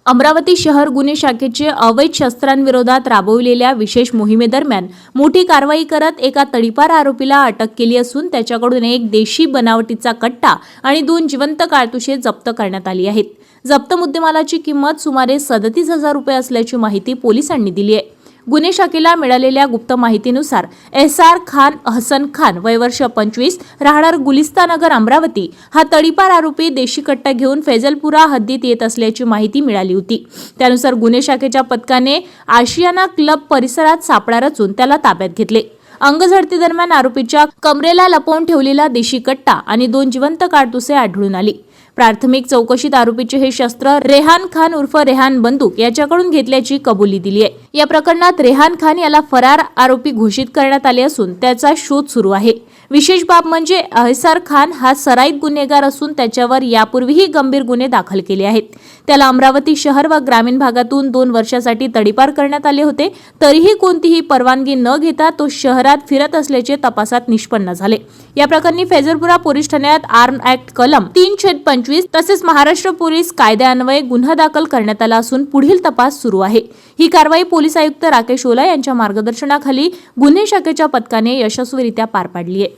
अमरावती शहर गुन्हे शाखेचे अवैध शस्त्रांविरोधात राबवलेल्या विशेष मोहिमेदरम्यान मोठी कारवाई करत एका तडीपार आरोपीला अटक केली असून त्याच्याकडून एक देशी बनावटीचा कट्टा आणि 2 जिवंत काळतुसे जप्त करण्यात आली आहेत. जप्त मुद्देमालाची किंमत सुमारे 37,000 रुपये असल्याची माहिती पोलिसांनी दिली आहे. गुन्हे शाखेला मिळालेल्या गुप्त माहितीनुसार एस.आर. खान हसन खान वय वर्ष 25 राहणार गुलिस्तानगर अमरावती हा तडीपार आरोपी देशी कट्टा घेऊन फैजलपुरा हद्दीत येत असल्याची माहिती मिळाली होती. त्यानुसार गुन्हे शाखेच्या पथकाने आशियाना क्लब परिसरात सापळा रचून त्याला ताब्यात घेतले. अंगझडती दरम्यान आरोपीच्या कमरेला लपवून ठेवलेला देशी कट्टा आणि 2 जिवंत काडतुसे आढळून आली. प्राथमिक चौकशीत आरोपीचे हे शस्त्र रेहान खान उर्फ रेहान बंदूक याच्याकडून घेतल्याची कबुली दिली आहे. या प्रकरणात रेहान खान याला फरार आरोपी घोषित करण्यात आले असून त्याचा शोध सुरू आहे. विशेष बाब म्हणजे एस.आर. खान हा सराईत गुन्हेगार असून त्याच्यावर यापूर्वीही गंभीर गुन्हे दाखल केले आहेत. त्याला अमरावती शहर व ग्रामीण भागातून 2 वर्षासाठी तडीपार करण्यात आले होते. तरीही कोणतीही परवानगी न घेता तो शहरात फिरत असल्याचे तपासात निष्पन्न झाले. या प्रकरणी फैजलपुरा पोलीस ठाण्यात आर्म ऍक्ट कलम 3/25 तसेच महाराष्ट्र पोलीस कायद्यान्वये गुन्हा दाखल करण्यात आला असून पुढील तपास सुरू आहे. ही कारवाई पोलीस आयुक्त राकेश ओला यांच्या मार्गदर्शनाखाली गुन्हे शाखेच्या पथकाने यशस्वीरित्या पार पाडली आहे.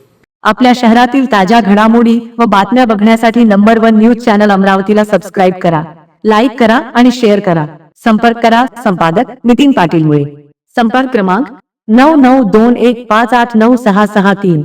आपल्या शहरातील ताज्या घडामोडी व बातम्या बघण्यासाठी नंबर 1 न्यूज चॅनल अमरावतीला सबस्क्राईब करा, लाईक करा आणि शेअर करा. संपर्क करा संपादक नितीन पाटील मुळे. संपर्क क्रमांक 9921589663.